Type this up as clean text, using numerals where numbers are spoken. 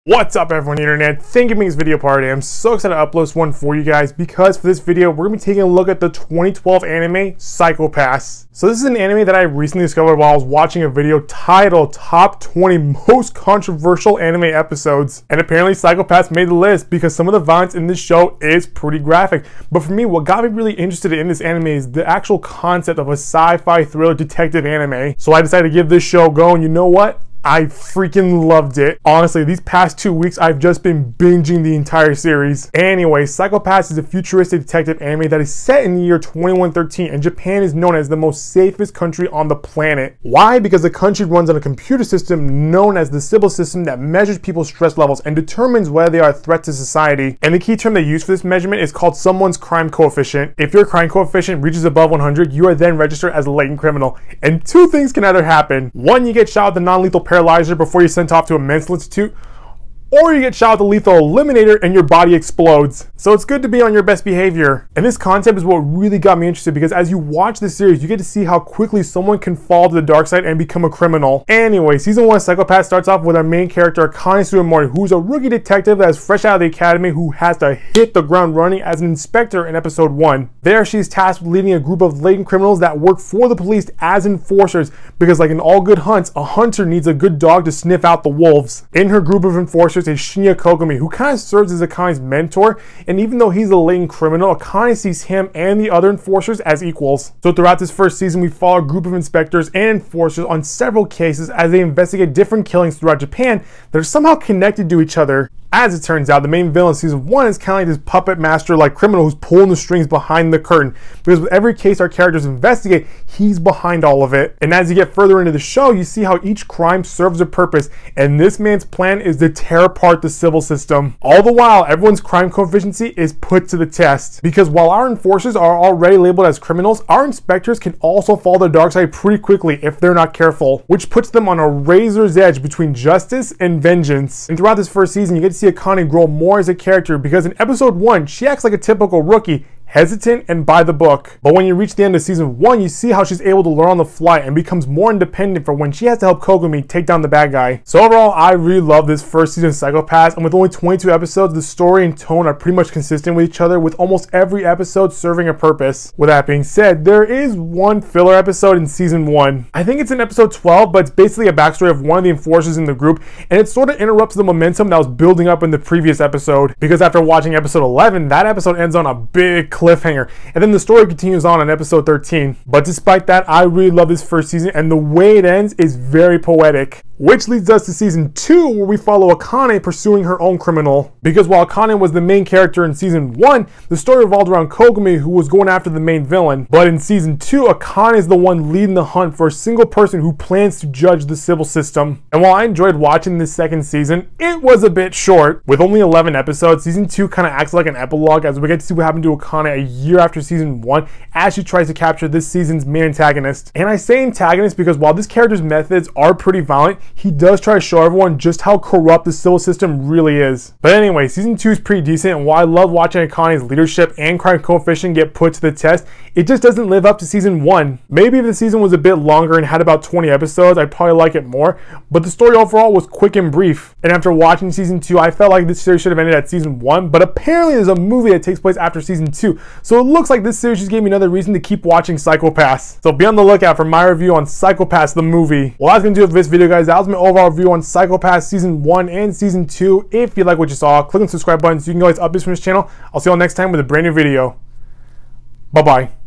What's up everyone on the internet? Thank you for making this video part. I'm so excited to upload this one for you guys because for this video we're going to be taking a look at the 2012 anime Psycho-Pass. So this is an anime that I recently discovered while I was watching a video titled Top 20 Most Controversial Anime Episodes. And apparently Psycho-Pass made the list because some of the violence in this show is pretty graphic. But for me, what got me really interested in this anime is the actual concept of a sci-fi thriller detective anime. So I decided to give this show a go, and you know what? I freaking loved it. Honestly, these past 2 weeks, I've just been binging the entire series. Anyway, Psycho-Pass is a futuristic detective anime that is set in the year 2113, and Japan is known as the most safest country on the planet. Why? Because the country runs on a computer system known as the Sybil system that measures people's stress levels and determines whether they are a threat to society. And the key term they use for this measurement is called someone's crime coefficient. If your crime coefficient reaches above 100, you are then registered as a latent criminal. And two things can either happen. One, you get shot with a non-lethal paralyzer before you're sent off to a mental institute, or you get shot with a lethal eliminator and your body explodes. So it's good to be on your best behavior. And this concept is what really got me interested, because as you watch the series, you get to see how quickly someone can fall to the dark side and become a criminal. Anyway, season 1 of Psycho-Pass starts off with our main character, Akane Sugimori, who's a rookie detective that is fresh out of the academy who has to hit the ground running as an inspector in episode 1. There, she's tasked with leading a group of latent criminals that work for the police as enforcers, because like in all good hunts, a hunter needs a good dog to sniff out the wolves. In her group of enforcers is Shinya Kogami, who kind of serves as Akane's mentor, and even though he's a latent criminal, Akane sees him and the other enforcers as equals. So throughout this first season, we follow a group of inspectors and enforcers on several cases as they investigate different killings throughout Japan that are somehow connected to each other. As it turns out, the main villain in season 1 is kind of like this puppet master like criminal who's pulling the strings behind the curtain, because with every case our characters investigate, he's behind all of it. And as you get further into the show, you see how each crime serves a purpose, and this man's plan is to tear apart the civil system. All the while, everyone's crime coefficient is put to the test, because while our enforcers are already labeled as criminals, our inspectors can also fall to the dark side pretty quickly if they're not careful, which puts them on a razor's edge between justice and vengeance. And throughout this first season, you get to see Akane grow more as a character, because in episode 1 she acts like a typical rookie, hesitant and by the book. But when you reach the end of season 1, you see how she's able to learn on the fly and becomes more independent for when she has to help Kogami take down the bad guy. So overall, I really love this first season of Psycho-Pass, and with only 22 episodes, the story and tone are pretty much consistent with each other, with almost every episode serving a purpose. With that being said, there is one filler episode in season 1. I think it's in episode 12, but it's basically a backstory of one of the enforcers in the group, and it sort of interrupts the momentum that was building up in the previous episode, because after watching episode 11, that episode ends on a big cliffhanger, and then the story continues on in episode 13. But despite that, I really love this first season, and the way it ends is very poetic. Which leads us to season 2, where we follow Akane pursuing her own criminal. Because while Akane was the main character in season 1, the story revolved around Kogami, who was going after the main villain. But in season 2, Akane is the one leading the hunt for a single person who plans to judge the civil system. And while I enjoyed watching this second season, it was a bit short. With only 11 episodes, season 2 kind of acts like an epilogue, as we get to see what happened to Akane a year after season 1 as she tries to capture this season's main antagonist. And I say antagonist because while this character's methods are pretty violent, he does try to show everyone just how corrupt the civil system really is. But anyway, season 2 is pretty decent, and while I love watching Akane's leadership and crime coefficient get put to the test, it just doesn't live up to season 1. Maybe if the season was a bit longer and had about 20 episodes, I'd probably like it more, but the story overall was quick and brief. And after watching season 2, I felt like this series should have ended at season 1, but apparently there's a movie that takes place after season 2, so it looks like this series just gave me another reason to keep watching Psycho-Pass. So be on the lookout for my review on Psycho-Pass the movie. Well, that's going to do it for this video, guys. That was my overall review on Psycho-Pass season 1 and season 2. If you like what you saw, click on the subscribe button so you can get updates from this channel. I'll see you all next time with a brand new video. Bye-bye.